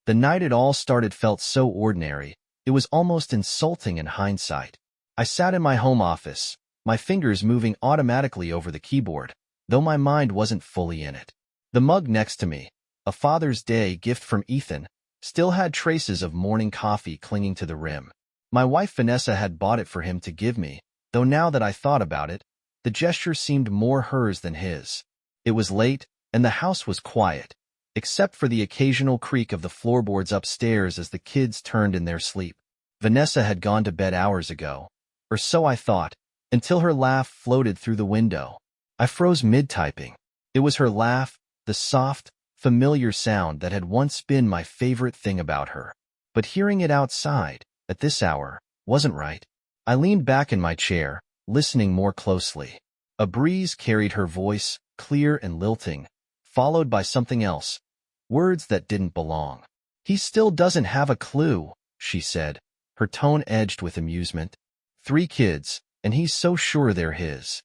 The night it all started felt so ordinary, it was almost insulting in hindsight. I sat in my home office, my fingers moving automatically over the keyboard, though my mind wasn't fully in it. The mug next to me, a Father's Day gift from Ethan, still had traces of morning coffee clinging to the rim. My wife Vanessa had bought it for him to give me, though now that I thought about it, the gesture seemed more hers than his. It was late, and the house was quiet, except for the occasional creak of the floorboards upstairs as the kids turned in their sleep. Vanessa had gone to bed hours ago, or so I thought, until her laugh floated through the window. I froze mid-typing. It was her laugh, the soft, familiar sound that had once been my favorite thing about her. But hearing it outside, at this hour, wasn't right. I leaned back in my chair, listening more closely. A breeze carried her voice, clear and lilting, followed by something else, words that didn't belong. "He still doesn't have a clue," she said, her tone edged with amusement. 3 kids, and he's so sure they're his.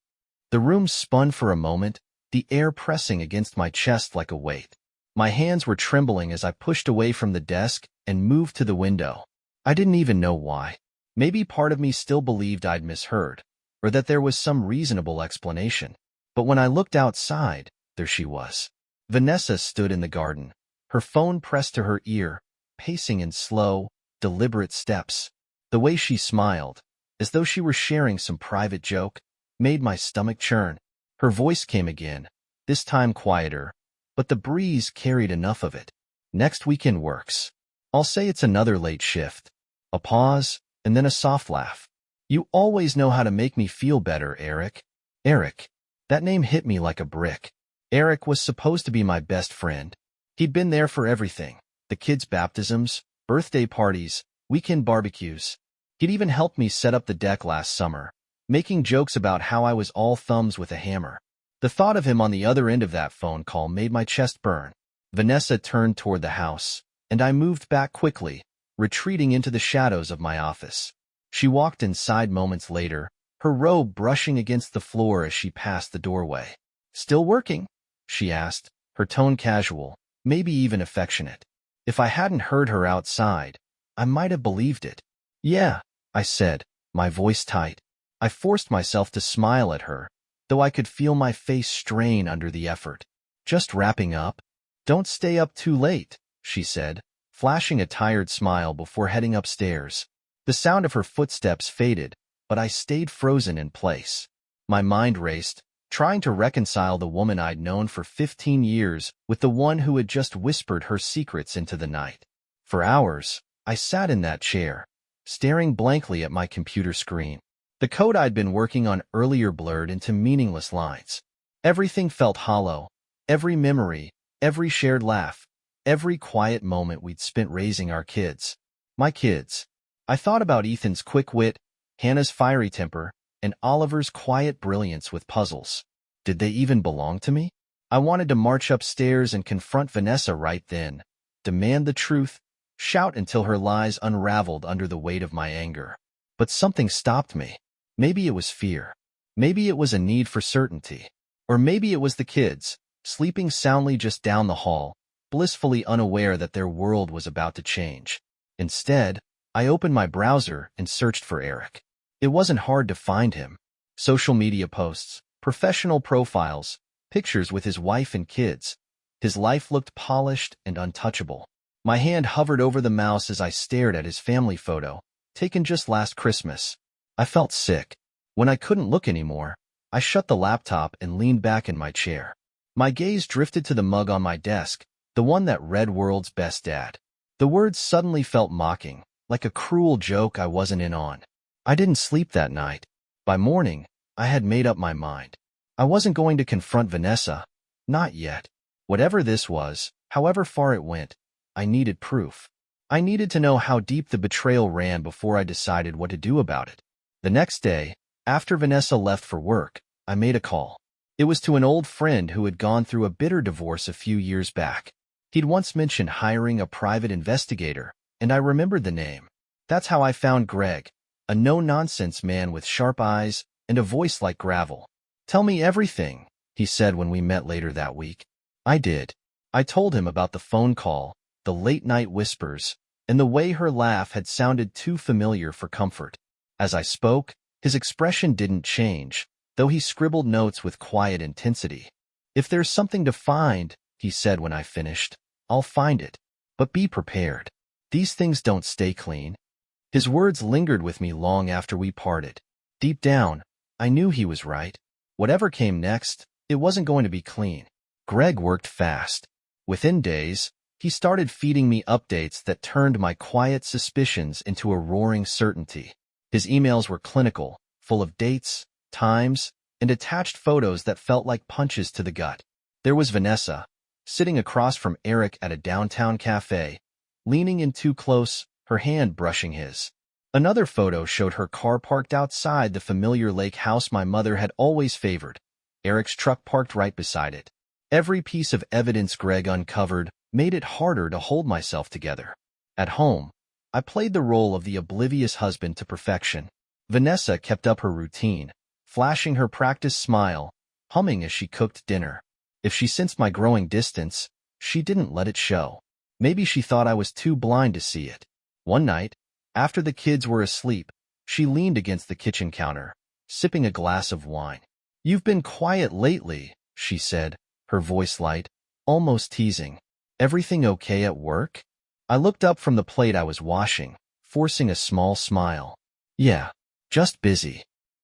The room spun for a moment, the air pressing against my chest like a weight. My hands were trembling as I pushed away from the desk and moved to the window. I didn't even know why. Maybe part of me still believed I'd misheard, or that there was some reasonable explanation. But when I looked outside, there she was. Vanessa stood in the garden, her phone pressed to her ear, pacing in slow, deliberate steps. The way she smiled, as though she were sharing some private joke, made my stomach churn. Her voice came again, this time quieter, but the breeze carried enough of it. "Next weekend works. I'll say it's another late shift." A pause, and then a soft laugh. "You always know how to make me feel better, Eric." Eric. That name hit me like a brick. Eric was supposed to be my best friend. He'd been there for everything, the kids' baptisms, birthday parties, weekend barbecues. He'd even helped me set up the deck last summer, making jokes about how I was all thumbs with a hammer. The thought of him on the other end of that phone call made my chest burn. Vanessa turned toward the house, and I moved back quickly, retreating into the shadows of my office. She walked inside moments later, her robe brushing against the floor as she passed the doorway. "Still working?" she asked, her tone casual, maybe even affectionate. If I hadn't heard her outside, I might have believed it. "Yeah," I said, my voice tight. I forced myself to smile at her, though I could feel my face strain under the effort. "Just wrapping up?" "Don't stay up too late," she said, flashing a tired smile before heading upstairs. The sound of her footsteps faded, but I stayed frozen in place. My mind raced, trying to reconcile the woman I'd known for 15 years with the one who had just whispered her secrets into the night. For hours, I sat in that chair, staring blankly at my computer screen. The code I'd been working on earlier blurred into meaningless lines. Everything felt hollow, every memory, every shared laugh, every quiet moment we'd spent raising our kids. My kids. I thought about Ethan's quick wit, Hannah's fiery temper, and Oliver's quiet brilliance with puzzles. Did they even belong to me? I wanted to march upstairs and confront Vanessa right then, demand the truth, shout until her lies unraveled under the weight of my anger. But something stopped me. Maybe it was fear. Maybe it was a need for certainty. Or maybe it was the kids, sleeping soundly just down the hall, blissfully unaware that their world was about to change. Instead, I opened my browser and searched for Eric. It wasn't hard to find him. Social media posts, professional profiles, pictures with his wife and kids. His life looked polished and untouchable. My hand hovered over the mouse as I stared at his family photo, taken just last Christmas. I felt sick. When I couldn't look anymore, I shut the laptop and leaned back in my chair. My gaze drifted to the mug on my desk, the one that read "World's Best Dad." The words suddenly felt mocking, like a cruel joke I wasn't in on. I didn't sleep that night. By morning, I had made up my mind. I wasn't going to confront Vanessa. Not yet. Whatever this was, however far it went, I needed proof. I needed to know how deep the betrayal ran before I decided what to do about it. The next day, after Vanessa left for work, I made a call. It was to an old friend who had gone through a bitter divorce a few years back. He'd once mentioned hiring a private investigator, and I remembered the name. That's how I found Greg, a no-nonsense man with sharp eyes and a voice like gravel. "Tell me everything," he said when we met later that week. I did. I told him about the phone call, the late-night whispers, and the way her laugh had sounded too familiar for comfort. As I spoke, his expression didn't change, though he scribbled notes with quiet intensity. "If there's something to find," he said when I finished, "I'll find it. But be prepared. These things don't stay clean." His words lingered with me long after we parted. Deep down, I knew he was right. Whatever came next, it wasn't going to be clean. Greg worked fast. Within days, he started feeding me updates that turned my quiet suspicions into a roaring certainty. His emails were clinical, full of dates, times, and attached photos that felt like punches to the gut. There was Vanessa, sitting across from Eric at a downtown cafe, leaning in too close, her hand brushing his. Another photo showed her car parked outside the familiar lake house my mother had always favored, Eric's truck parked right beside it. Every piece of evidence Greg uncovered made it harder to hold myself together. At home, I played the role of the oblivious husband to perfection. Vanessa kept up her routine, flashing her practiced smile, humming as she cooked dinner. If she sensed my growing distance, she didn't let it show. Maybe she thought I was too blind to see it. One night, after the kids were asleep, she leaned against the kitchen counter, sipping a glass of wine. "You've been quiet lately," she said, her voice light, almost teasing. "Everything okay at work?" I looked up from the plate I was washing, forcing a small smile. "Yeah, just busy."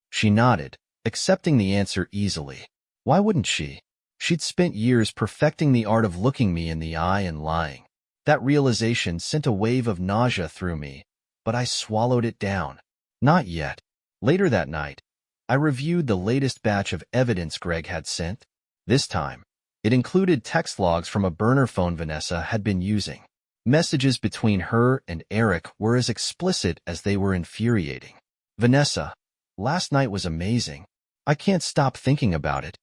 She nodded, accepting the answer easily. Why wouldn't she? She'd spent years perfecting the art of looking me in the eye and lying. That realization sent a wave of nausea through me, but I swallowed it down. Not yet. Later that night, I reviewed the latest batch of evidence Greg had sent. This time, it included text logs from a burner phone Vanessa had been using. Messages between her and Eric were as explicit as they were infuriating. "Vanessa, last night was amazing. I can't stop thinking about it.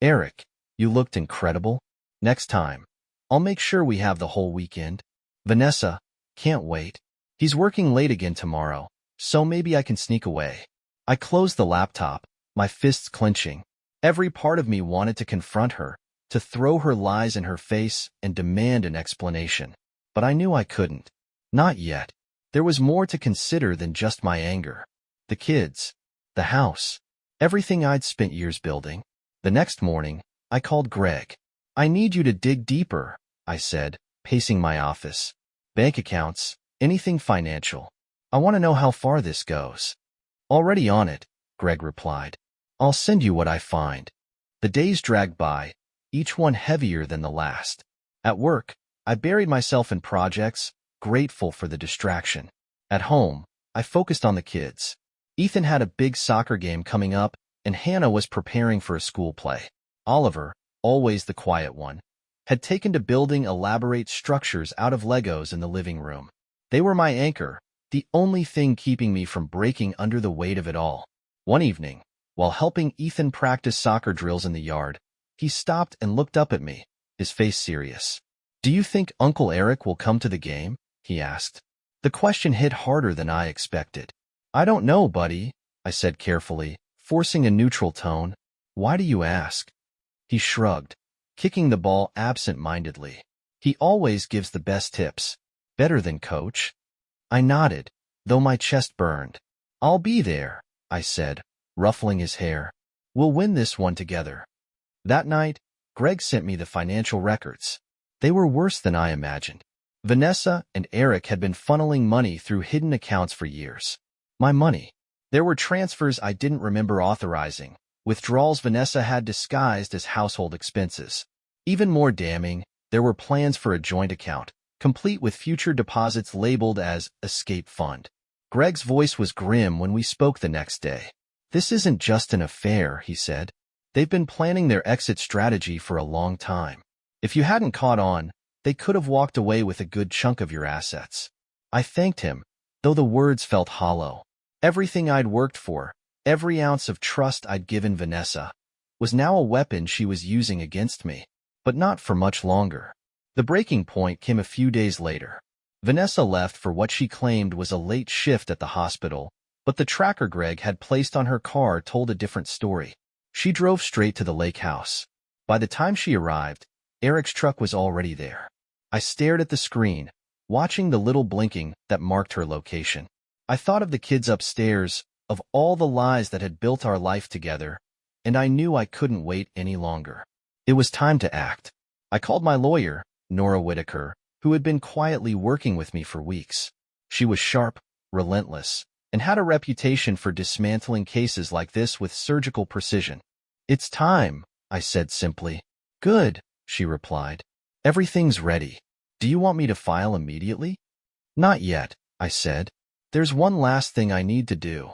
Eric, you looked incredible. Next time, I'll make sure we have the whole weekend. Vanessa, can't wait. He's working late again tomorrow, so maybe I can sneak away." I closed the laptop, my fists clenching. Every part of me wanted to confront her, to throw her lies in her face and demand an explanation. But I knew I couldn't. Not yet. There was more to consider than just my anger. The kids, the house, everything I'd spent years building. The next morning, I called Greg. "I need you to dig deeper," I said, pacing my office. "Bank accounts, anything financial. I want to know how far this goes." "Already on it," Greg replied. "I'll send you what I find." The days dragged by, each one heavier than the last. At work, I buried myself in projects, grateful for the distraction. At home, I focused on the kids. Ethan had a big soccer game coming up, and Hannah was preparing for a school play. Oliver, always the quiet one, had taken to building elaborate structures out of Legos in the living room. They were my anchor, the only thing keeping me from breaking under the weight of it all. One evening, while helping Ethan practice soccer drills in the yard, he stopped and looked up at me, his face serious. "Do you think Uncle Eric will come to the game?" he asked. The question hit harder than I expected. "I don't know, buddy," I said carefully, forcing a neutral tone. "Why do you ask?" He shrugged, kicking the ball absent-mindedly. "He always gives the best tips. Better than coach." I nodded, though my chest burned. "I'll be there," I said, ruffling his hair. "We'll win this one together." That night, Greg sent me the financial records. They were worse than I imagined. Vanessa and Eric had been funneling money through hidden accounts for years. My money. There were transfers I didn't remember authorizing, withdrawals Vanessa had disguised as household expenses. Even more damning, there were plans for a joint account, complete with future deposits labeled as escape fund. Greg's voice was grim when we spoke the next day. "This isn't just an affair," he said. "They've been planning their exit strategy for a long time. If you hadn't caught on, they could have walked away with a good chunk of your assets." I thanked him, though the words felt hollow. Everything I'd worked for, every ounce of trust I'd given Vanessa, was now a weapon she was using against me, but not for much longer. The breaking point came a few days later. Vanessa left for what she claimed was a late shift at the hospital, but the tracker Greg had placed on her car told a different story. She drove straight to the lake house. By the time she arrived, Eric's truck was already there. I stared at the screen, watching the little blinking that marked her location. I thought of the kids upstairs, of all the lies that had built our life together, and I knew I couldn't wait any longer. It was time to act. I called my lawyer, Nora Whitaker, who had been quietly working with me for weeks. She was sharp, relentless, and had a reputation for dismantling cases like this with surgical precision. "It's time," I said simply. "Good," she replied. "Everything's ready. Do you want me to file immediately?" "Not yet," I said. "There's one last thing I need to do."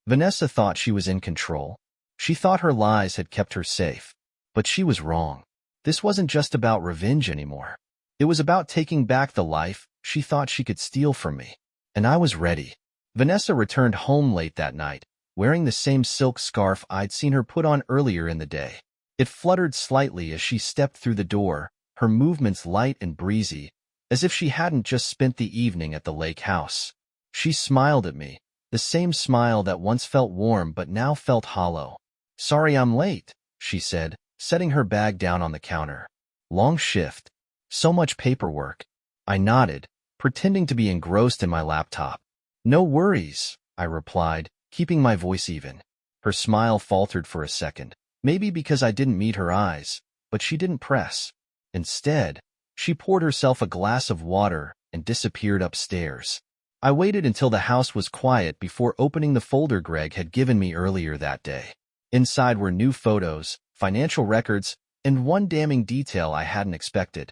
Vanessa thought she was in control. She thought her lies had kept her safe. But she was wrong. This wasn't just about revenge anymore. It was about taking back the life she thought she could steal from me. And I was ready. Vanessa returned home late that night, wearing the same silk scarf I'd seen her put on earlier in the day. It fluttered slightly as she stepped through the door, her movements light and breezy, as if she hadn't just spent the evening at the lake house. She smiled at me, the same smile that once felt warm but now felt hollow. "Sorry I'm late," she said, setting her bag down on the counter. "Long shift. So much paperwork." I nodded, pretending to be engrossed in my laptop. "No worries," I replied, keeping my voice even. Her smile faltered for a second, maybe because I didn't meet her eyes, but she didn't press. Instead, she poured herself a glass of water and disappeared upstairs. I waited until the house was quiet before opening the folder Greg had given me earlier that day. Inside were new photos, financial records, and one damning detail I hadn't expected.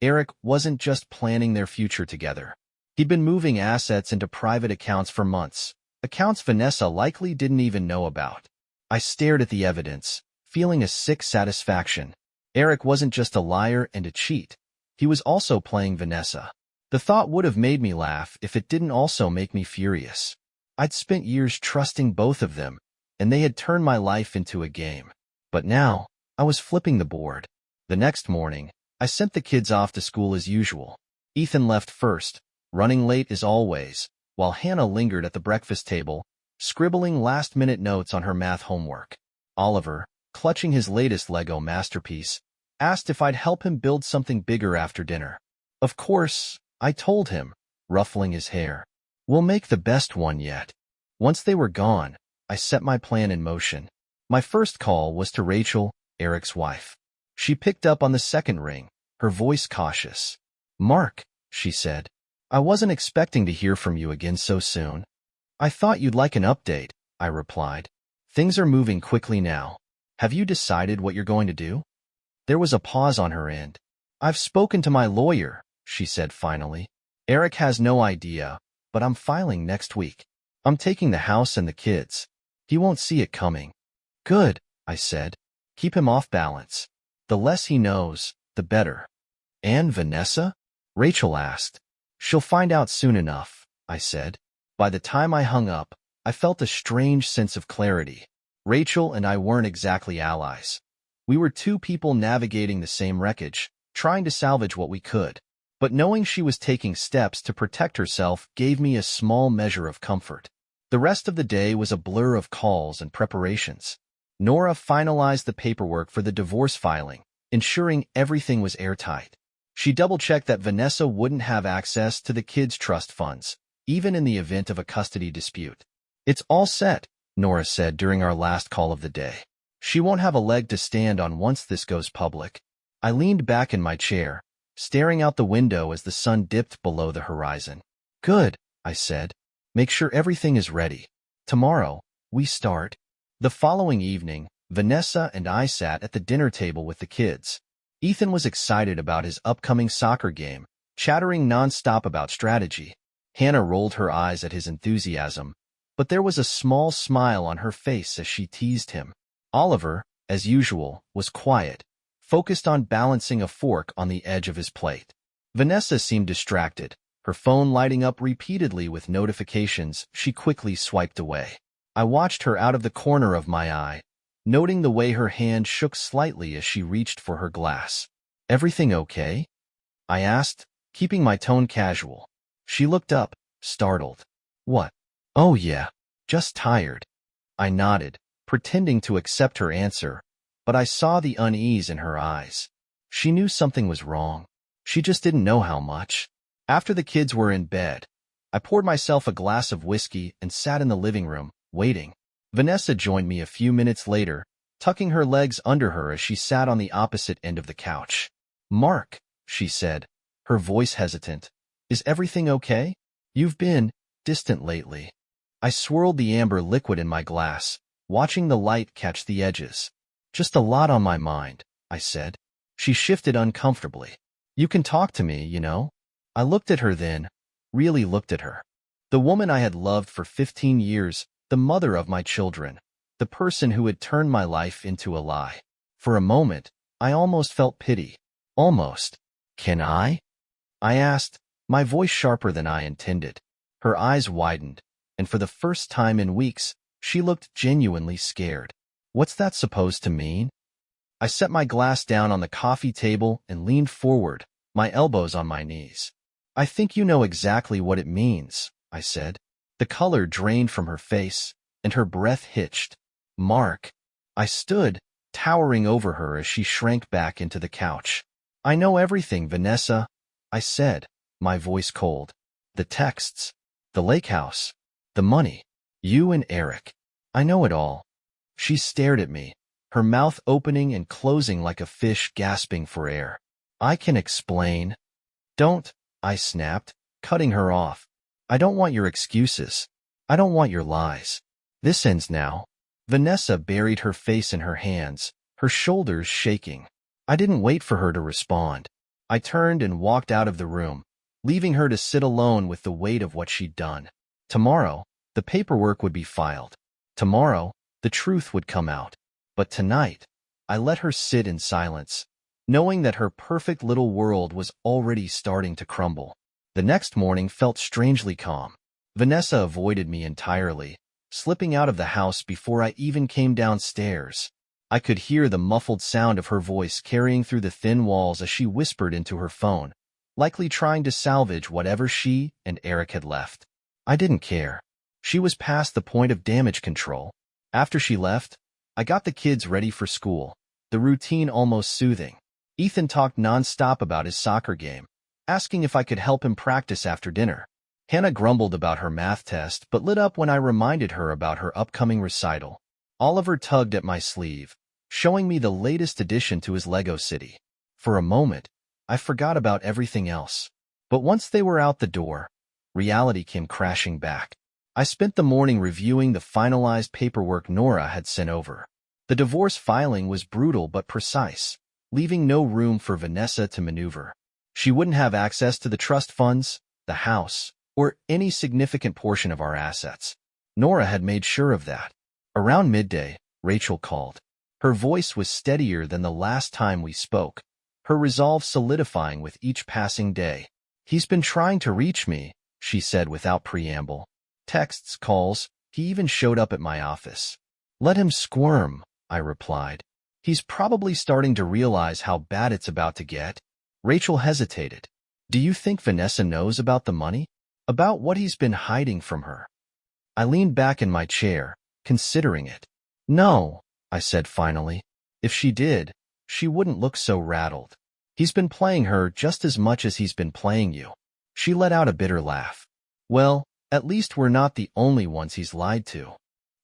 Eric wasn't just planning their future together. He'd been moving assets into private accounts for months, accounts Vanessa likely didn't even know about. I stared at the evidence, feeling a sick satisfaction. Eric wasn't just a liar and a cheat. He was also playing Vanessa. The thought would have made me laugh if it didn't also make me furious. I'd spent years trusting both of them, and they had turned my life into a game. But now, I was flipping the board. The next morning, I sent the kids off to school as usual. Ethan left first, running late as always, while Hannah lingered at the breakfast table, scribbling last-minute notes on her math homework. Oliver, clutching his latest Lego masterpiece, asked if I'd help him build something bigger after dinner. "Of course," I told him, ruffling his hair. "We'll make the best one yet." Once they were gone, I set my plan in motion. My first call was to Rachel, Eric's wife. She picked up on the second ring, her voice cautious. "Mark," she said, "I wasn't expecting to hear from you again so soon." "I thought you'd like an update," I replied. "Things are moving quickly now. Have you decided what you're going to do?" There was a pause on her end. "I've spoken to my lawyer," she said finally. "Eric has no idea, but I'm filing next week. I'm taking the house and the kids. He won't see it coming." "Good," I said. "Keep him off balance. The less he knows, the better." "And Vanessa?" Rachel asked. "She'll find out soon enough," I said. By the time I hung up, I felt a strange sense of clarity. Rachel and I weren't exactly allies. We were two people navigating the same wreckage, trying to salvage what we could. But knowing she was taking steps to protect herself gave me a small measure of comfort. The rest of the day was a blur of calls and preparations. Nora finalized the paperwork for the divorce filing, ensuring everything was airtight. She double-checked that Vanessa wouldn't have access to the kids' trust funds, even in the event of a custody dispute. "It's all set," Nora said during our last call of the day. "She won't have a leg to stand on once this goes public." I leaned back in my chair, staring out the window as the sun dipped below the horizon. "Good," I said. "Make sure everything is ready. Tomorrow, we start." The following evening, Vanessa and I sat at the dinner table with the kids. Ethan was excited about his upcoming soccer game, chattering nonstop about strategy. Hannah rolled her eyes at his enthusiasm, but there was a small smile on her face as she teased him. Oliver, as usual, was quiet, focused on balancing a fork on the edge of his plate. Vanessa seemed distracted, her phone lighting up repeatedly with notifications she quickly swiped away. I watched her out of the corner of my eye, noting the way her hand shook slightly as she reached for her glass. "Everything okay?" I asked, keeping my tone casual. She looked up, startled. "What?" "Oh yeah, just tired." I nodded, pretending to accept her answer, but I saw the unease in her eyes. She knew something was wrong. She just didn't know how much. After the kids were in bed, I poured myself a glass of whiskey and sat in the living room, waiting. Vanessa joined me a few minutes later, tucking her legs under her as she sat on the opposite end of the couch. "Mark," she said, her voice hesitant, "is everything okay? You've been distant lately." I swirled the amber liquid in my glass, watching the light catch the edges. "Just a lot on my mind," I said. She shifted uncomfortably. "You can talk to me, you know." I looked at her then, really looked at her. The woman I had loved for 15 years, the mother of my children, the person who had turned my life into a lie. For a moment, I almost felt pity. Almost. "Can I?" I asked, my voice sharper than I intended. Her eyes widened, and for the first time in weeks, she looked genuinely scared. "What's that supposed to mean?" I set my glass down on the coffee table and leaned forward, my elbows on my knees. "I think you know exactly what it means," I said. The color drained from her face, and her breath hitched. "Mark." I stood, towering over her as she shrank back into the couch. "I know everything, Vanessa," I said, my voice cold. "The texts, the lake house, the money, you and Eric. I know it all." She stared at me, her mouth opening and closing like a fish gasping for air. "I can explain." "Don't," I snapped, cutting her off. "I don't want your excuses. I don't want your lies. This ends now." Vanessa buried her face in her hands, her shoulders shaking. I didn't wait for her to respond. I turned and walked out of the room, leaving her to sit alone with the weight of what she'd done. Tomorrow, the paperwork would be filed. Tomorrow, the truth would come out. But tonight, I let her sit in silence, knowing that her perfect little world was already starting to crumble. The next morning felt strangely calm. Vanessa avoided me entirely, slipping out of the house before I even came downstairs. I could hear the muffled sound of her voice carrying through the thin walls as she whispered into her phone, likely trying to salvage whatever she and Eric had left. I didn't care. She was past the point of damage control. After she left, I got the kids ready for school, the routine almost soothing. Ethan talked nonstop about his soccer game, asking if I could help him practice after dinner. Hannah grumbled about her math test but lit up when I reminded her about her upcoming recital. Oliver tugged at my sleeve, showing me the latest addition to his Lego city. For a moment, I forgot about everything else. But once they were out the door, reality came crashing back. I spent the morning reviewing the finalized paperwork Nora had sent over. The divorce filing was brutal but precise, leaving no room for Vanessa to maneuver. She wouldn't have access to the trust funds, the house, or any significant portion of our assets. Nora had made sure of that. Around midday, Rachel called. Her voice was steadier than the last time we spoke, her resolve solidifying with each passing day. "He's been trying to reach me," she said without preamble. "Texts, calls, he even showed up at my office." "Let him squirm," I replied. "He's probably starting to realize how bad it's about to get." Rachel hesitated. "Do you think Vanessa knows about the money? About what he's been hiding from her?" I leaned back in my chair, considering it. "No," I said finally. "If she did, she wouldn't look so rattled. He's been playing her just as much as he's been playing you." She let out a bitter laugh. "Well, at least we're not the only ones he's lied to."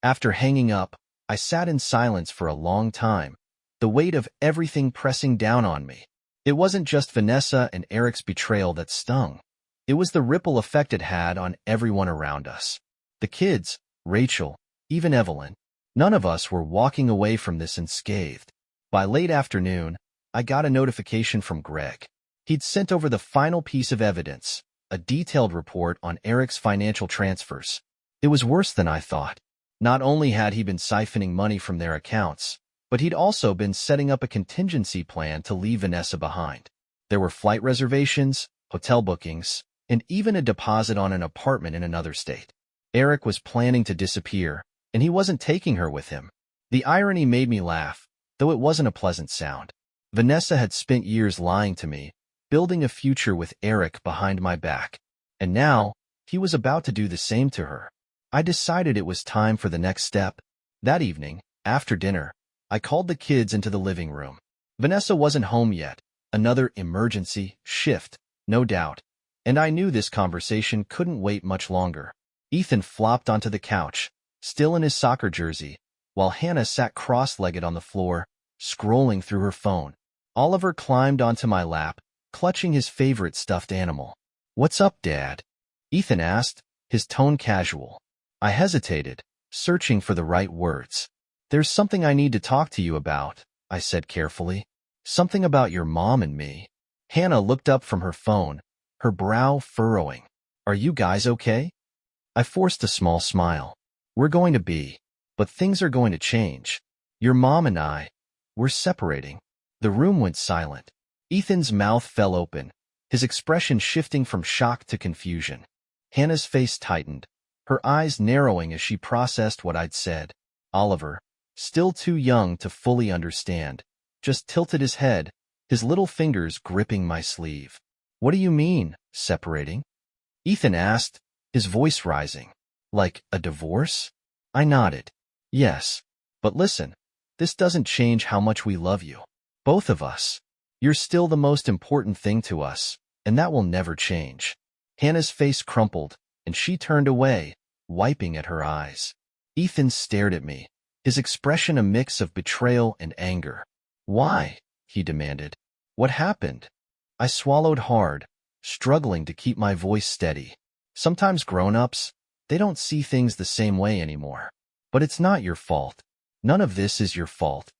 After hanging up, I sat in silence for a long time, the weight of everything pressing down on me. It wasn't just Vanessa and Eric's betrayal that stung. It was the ripple effect it had on everyone around us. The kids, Rachel, even Evelyn. None of us were walking away from this unscathed. By late afternoon, I got a notification from Greg. He'd sent over the final piece of evidence, a detailed report on Eric's financial transfers. It was worse than I thought. Not only had he been siphoning money from their accounts, but he'd also been setting up a contingency plan to leave Vanessa behind. There were flight reservations, hotel bookings, and even a deposit on an apartment in another state. Eric was planning to disappear, and he wasn't taking her with him. The irony made me laugh, though it wasn't a pleasant sound. Vanessa had spent years lying to me, building a future with Eric behind my back. And now, he was about to do the same to her. I decided it was time for the next step. That evening, after dinner, I called the kids into the living room. Vanessa wasn't home yet, Another emergency shift, no doubt. And I knew this conversation couldn't wait much longer. Ethan flopped onto the couch, still in his soccer jersey, while Hannah sat cross-legged on the floor, scrolling through her phone. Oliver climbed onto my lap, clutching his favorite stuffed animal. "What's up, Dad?" Ethan asked, his tone casual. I hesitated, searching for the right words. "There's something I need to talk to you about," I said carefully. "Something about your mom and me." Hannah looked up from her phone, her brow furrowing. "Are you guys okay?" I forced a small smile. "We're going to be, but things are going to change. Your mom and we're separating." The room went silent. Ethan's mouth fell open, his expression shifting from shock to confusion. Hannah's face tightened, her eyes narrowing as she processed what I'd said. Oliver, still too young to fully understand, just tilted his head, his little fingers gripping my sleeve. "What do you mean, separating?" Ethan asked, his voice rising. "Like a divorce?" I nodded. "Yes. But listen, this doesn't change how much we love you. Both of us. You're still the most important thing to us, and that will never change." Hannah's face crumpled, and she turned away, wiping at her eyes. Ethan stared at me, his expression a mix of betrayal and anger. "Why?" he demanded. "What happened?" I swallowed hard, struggling to keep my voice steady. Sometimes grown-ups, they don't see things the same way anymore. But it's not your fault. None of this is your fault.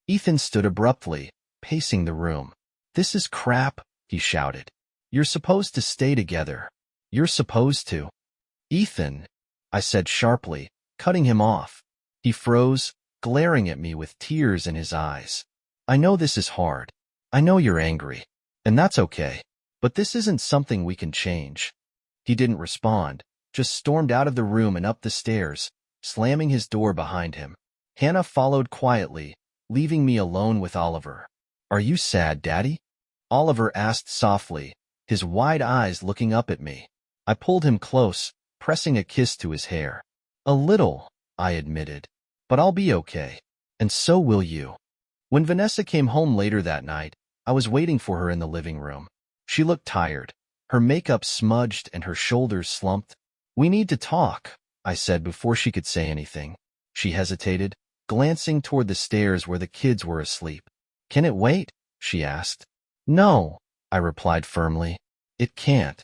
Ethan stood abruptly, pacing the room. "This is crap," he shouted. "You're supposed to stay together. You're supposed to." "Ethan," I said sharply, cutting him off. He froze, glaring at me with tears in his eyes. "I know this is hard. I know you're angry. And that's okay. But this isn't something we can change." He didn't respond, just stormed out of the room and up the stairs, slamming his door behind him. Hannah followed quietly, leaving me alone with Oliver. "Are you sad, Daddy?" Oliver asked softly, his wide eyes looking up at me. I pulled him close, pressing a kiss to his hair. "A little," I admitted. "But I'll be okay. And so will you." When Vanessa came home later that night, I was waiting for her in the living room. She looked tired, her makeup smudged and her shoulders slumped. "We need to talk," I said before she could say anything. She hesitated, glancing toward the stairs where the kids were asleep. "Can it wait?" she asked. "No," I replied firmly. "It can't."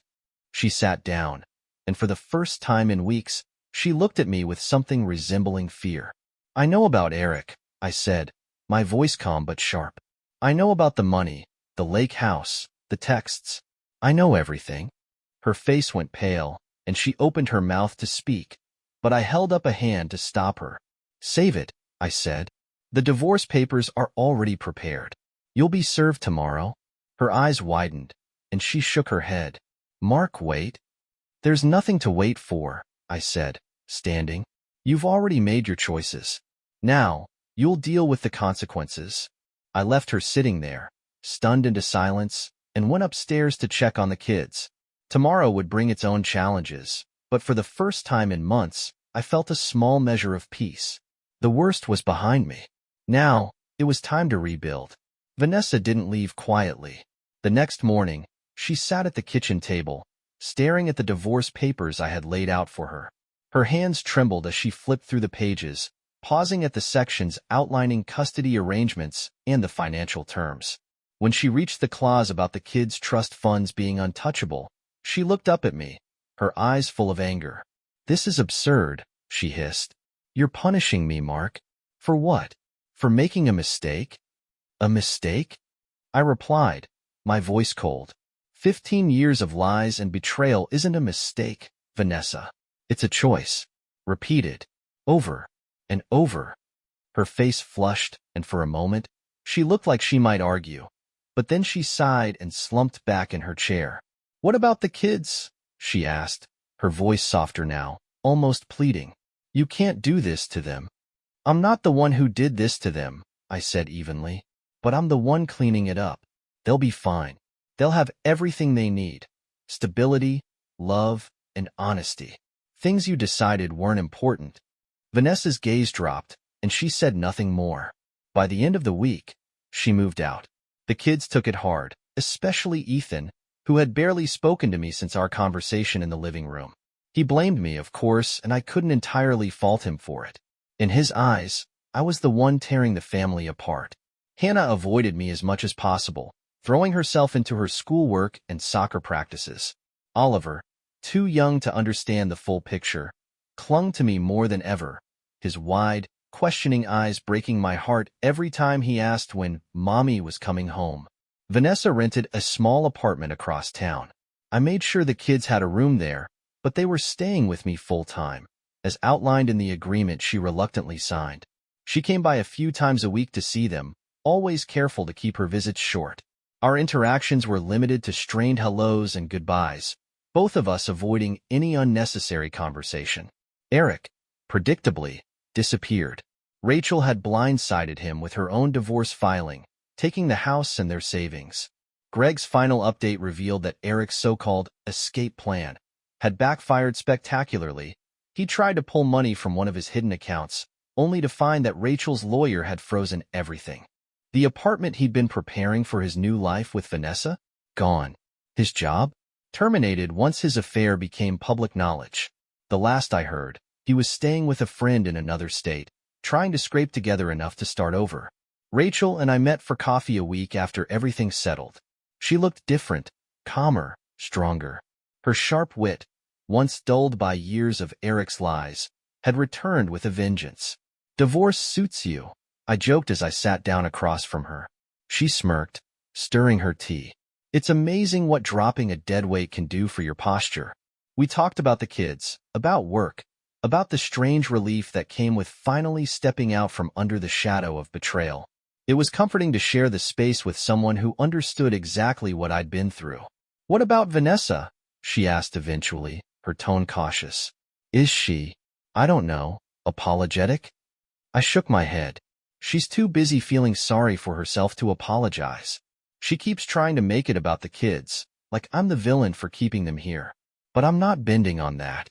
She sat down, and for the first time in weeks, she looked at me with something resembling fear. "I know about Eric," I said, my voice calm but sharp. "I know about the money, the lake house, the texts. I know everything." Her face went pale, and she opened her mouth to speak, but I held up a hand to stop her. "Save it," I said. "The divorce papers are already prepared. You'll be served tomorrow." Her eyes widened, and she shook her head. "Mark, wait." "There's nothing to wait for," I said, standing. "You've already made your choices. Now, you'll deal with the consequences." I left her sitting there, stunned into silence, and went upstairs to check on the kids. Tomorrow would bring its own challenges, but for the first time in months, I felt a small measure of peace. The worst was behind me. Now, it was time to rebuild. Vanessa didn't leave quietly. The next morning, she sat at the kitchen table, staring at the divorce papers I had laid out for her. Her hands trembled as she flipped through the pages, pausing at the sections outlining custody arrangements and the financial terms. When she reached the clause about the kids' trust funds being untouchable, she looked up at me, her eyes full of anger. "This is absurd," she hissed. "You're punishing me, Mark. For what? For making a mistake?" "A mistake?" I replied, my voice cold. 15 years of lies and betrayal isn't a mistake, Vanessa. It's a choice. Repeated. Over and over. Her face flushed, and for a moment, she looked like she might argue. But then she sighed and slumped back in her chair. "What about the kids?" she asked, her voice softer now, almost pleading. "You can't do this to them." "I'm not the one who did this to them," I said evenly, "but I'm the one cleaning it up. They'll be fine. They'll have everything they need. Stability, love, and honesty. Things you decided weren't important." Vanessa's gaze dropped, and she said nothing more. By the end of the week, she moved out. The kids took it hard, especially Ethan, who had barely spoken to me since our conversation in the living room. He blamed me, of course, and I couldn't entirely fault him for it. In his eyes, I was the one tearing the family apart. Hannah avoided me as much as possible, throwing herself into her schoolwork and soccer practices. Oliver, too young to understand the full picture, clung to me more than ever, his wide, questioning eyes breaking my heart every time he asked when Mommy was coming home. Vanessa rented a small apartment across town. I made sure the kids had a room there, but they were staying with me full-time, as outlined in the agreement she reluctantly signed. She came by a few times a week to see them, always careful to keep her visits short. Our interactions were limited to strained hellos and goodbyes, both of us avoiding any unnecessary conversation. Eric, predictably, disappeared. Rachel had blindsided him with her own divorce filing, taking the house and their savings. Greg's final update revealed that Eric's so-called escape plan had backfired spectacularly. He tried to pull money from one of his hidden accounts, only to find that Rachel's lawyer had frozen everything. The apartment he'd been preparing for his new life with Vanessa? Gone. His job? Terminated once his affair became public knowledge. The last I heard, he was staying with a friend in another state, trying to scrape together enough to start over. Rachel and I met for coffee a week after everything settled. She looked different, calmer, stronger. Her sharp wit, once dulled by years of Eric's lies, had returned with a vengeance. "Divorce suits you," I joked as I sat down across from her. She smirked, stirring her tea. "It's amazing what dropping a dead weight can do for your posture." We talked about the kids, about work, about the strange relief that came with finally stepping out from under the shadow of betrayal. It was comforting to share the space with someone who understood exactly what I'd been through. "What about Vanessa?" she asked eventually, her tone cautious. "Is she, I don't know, apologetic?" I shook my head. "She's too busy feeling sorry for herself to apologize. She keeps trying to make it about the kids, like I'm the villain for keeping them here. But I'm not bending on that."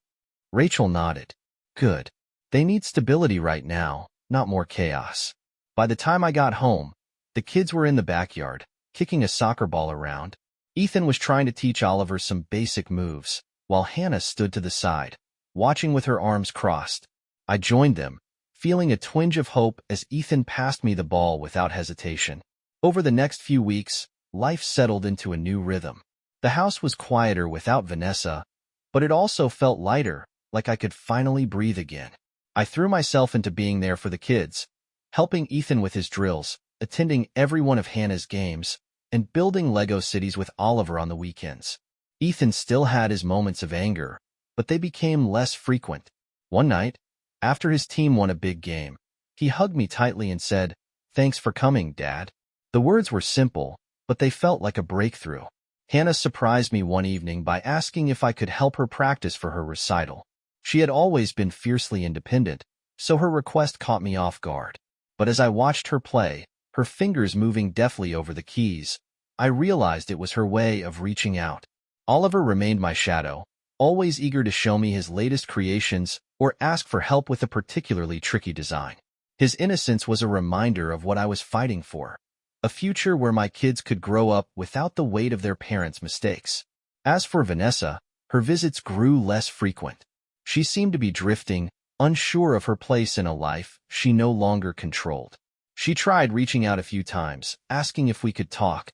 Rachel nodded. "Good. They need stability right now, not more chaos." By the time I got home, the kids were in the backyard, kicking a soccer ball around. Ethan was trying to teach Oliver some basic moves, while Hannah stood to the side, watching with her arms crossed. I joined them, feeling a twinge of hope as Ethan passed me the ball without hesitation. Over the next few weeks, life settled into a new rhythm. The house was quieter without Vanessa, but it also felt lighter, like I could finally breathe again. I threw myself into being there for the kids, helping Ethan with his drills, attending every one of Hannah's games, and building Lego cities with Oliver on the weekends. Ethan still had his moments of anger, but they became less frequent. One night, after his team won a big game, he hugged me tightly and said, "Thanks for coming, Dad." The words were simple, but they felt like a breakthrough. Hannah surprised me one evening by asking if I could help her practice for her recital. She had always been fiercely independent, so her request caught me off guard. But as I watched her play, her fingers moving deftly over the keys, I realized it was her way of reaching out. Oliver remained my shadow, always eager to show me his latest creations or ask for help with a particularly tricky design. His innocence was a reminder of what I was fighting for, a future where my kids could grow up without the weight of their parents' mistakes. As for Vanessa, her visits grew less frequent. She seemed to be drifting, unsure of her place in a life she no longer controlled. She tried reaching out a few times, asking if we could talk,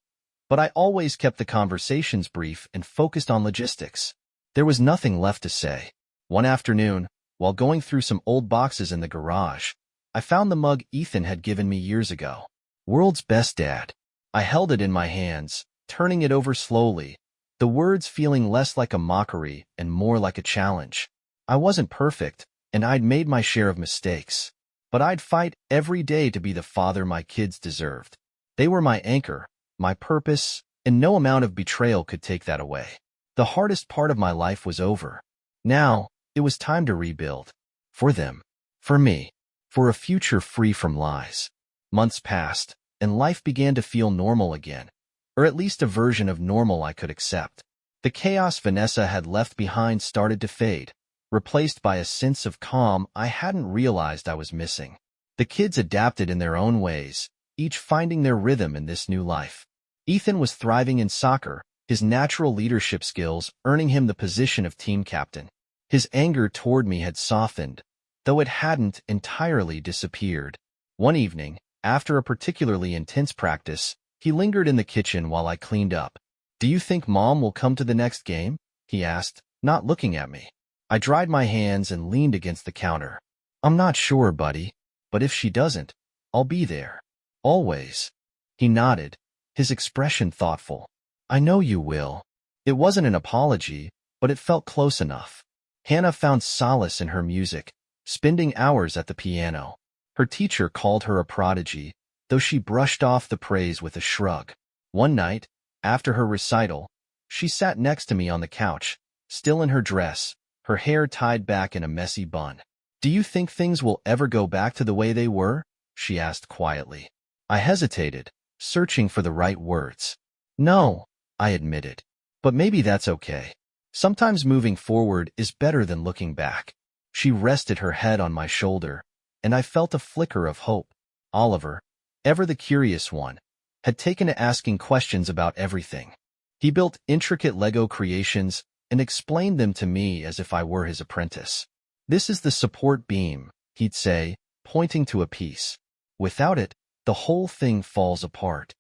but I always kept the conversations brief and focused on logistics. There was nothing left to say. One afternoon, while going through some old boxes in the garage, I found the mug Ethan had given me years ago. "World's best, Dad." I held it in my hands, turning it over slowly, the words feeling less like a mockery and more like a challenge. I wasn't perfect, and I'd made my share of mistakes, but I'd fight every day to be the father my kids deserved. They were my anchor, my purpose, and no amount of betrayal could take that away. The hardest part of my life was over. Now, it was time to rebuild. For them. For me. For a future free from lies. Months passed, and life began to feel normal again, or at least a version of normal I could accept. The chaos Vanessa had left behind started to fade, replaced by a sense of calm I hadn't realized I was missing. The kids adapted in their own ways, each finding their rhythm in this new life. Ethan was thriving in soccer, his natural leadership skills earning him the position of team captain. His anger toward me had softened, though it hadn't entirely disappeared. One evening, after a particularly intense practice, he lingered in the kitchen while I cleaned up. "Do you think Mom will come to the next game?" he asked, not looking at me. I dried my hands and leaned against the counter. "I'm not sure, buddy, but if she doesn't, I'll be there. Always." He nodded, his expression thoughtful. "I know you will." It wasn't an apology, but it felt close enough. Hannah found solace in her music, spending hours at the piano. Her teacher called her a prodigy, though she brushed off the praise with a shrug. One night, after her recital, she sat next to me on the couch, still in her dress, her hair tied back in a messy bun. "Do you think things will ever go back to the way they were?" she asked quietly. I hesitated, searching for the right words. "No," I admitted. "But maybe that's okay. Sometimes moving forward is better than looking back." She rested her head on my shoulder, and I felt a flicker of hope. Oliver, ever the curious one, had taken to asking questions about everything. He built intricate Lego creations and explained them to me as if I were his apprentice. "This is the support beam," he'd say, pointing to a piece. "Without it, the whole thing falls apart."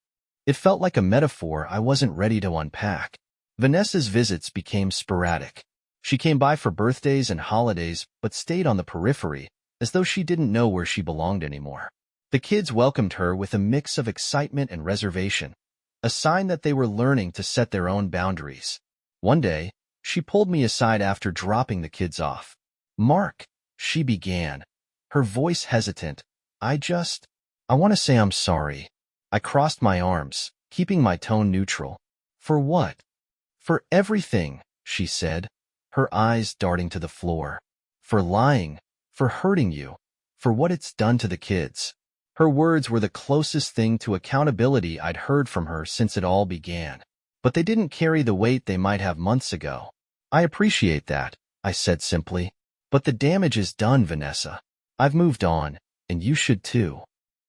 It felt like a metaphor I wasn't ready to unpack. Vanessa's visits became sporadic. She came by for birthdays and holidays, but stayed on the periphery, as though she didn't know where she belonged anymore. The kids welcomed her with a mix of excitement and reservation, a sign that they were learning to set their own boundaries. One day, she pulled me aside after dropping the kids off. "Mark," she began, her voice hesitant. I want to say I'm sorry." I crossed my arms, keeping my tone neutral. "For what?" "For everything," she said, her eyes darting to the floor. "For lying, for hurting you, for what it's done to the kids." Her words were the closest thing to accountability I'd heard from her since it all began. But they didn't carry the weight they might have months ago. "I appreciate that," I said simply. "But the damage is done, Vanessa. I've moved on, and you should too."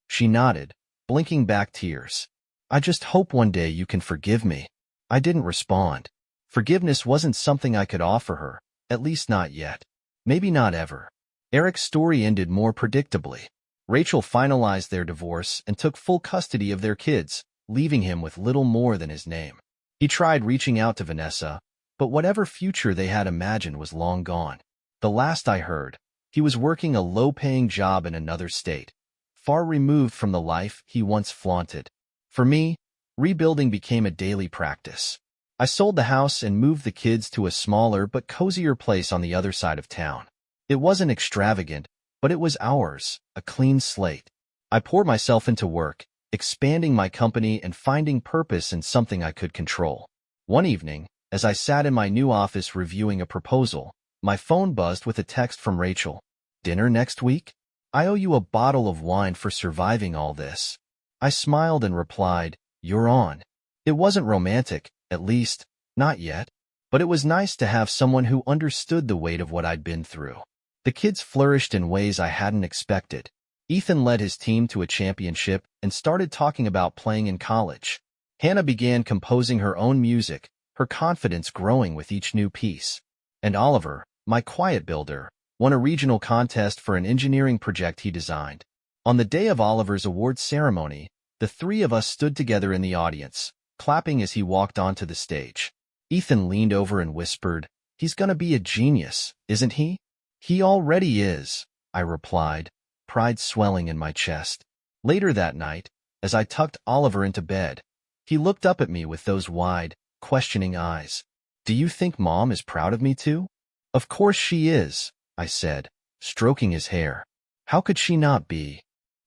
She nodded, blinking back tears. "I just hope one day you can forgive me." I didn't respond. Forgiveness wasn't something I could offer her, at least not yet. Maybe not ever. Eric's story ended more predictably. Rachel finalized their divorce and took full custody of their kids, leaving him with little more than his name. He tried reaching out to Vanessa, but whatever future they had imagined was long gone. The last I heard, he was working a low-paying job in another state, far removed from the life he once flaunted. For me, rebuilding became a daily practice. I sold the house and moved the kids to a smaller but cozier place on the other side of town. It wasn't extravagant, but it was ours, a clean slate. I poured myself into work, expanding my company and finding purpose in something I could control. One evening, as I sat in my new office reviewing a proposal, my phone buzzed with a text from Rachel. "Dinner next week? I owe you a bottle of wine for surviving all this." I smiled and replied, "You're on." It wasn't romantic, at least, not yet, but it was nice to have someone who understood the weight of what I'd been through. The kids flourished in ways I hadn't expected. Ethan led his team to a championship and started talking about playing in college. Hannah began composing her own music, her confidence growing with each new piece. And Oliver, my quiet builder, won a regional contest for an engineering project he designed. On the day of Oliver's awards ceremony, the three of us stood together in the audience, clapping as he walked onto the stage. Ethan leaned over and whispered, "He's gonna be a genius, isn't he?" "He already is," I replied, pride swelling in my chest. Later that night, as I tucked Oliver into bed, he looked up at me with those wide, questioning eyes. "Do you think Mom is proud of me too?" "Of course she is," I said, stroking his hair. "How could she not be?"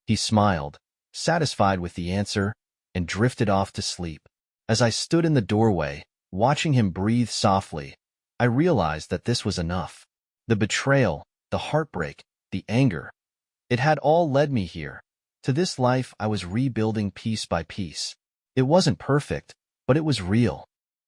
He smiled, satisfied with the answer, and drifted off to sleep. As I stood in the doorway, watching him breathe softly, I realized that this was enough. The betrayal, the heartbreak, the anger. It had all led me here, to this life I was rebuilding piece by piece. It wasn't perfect, but it was real.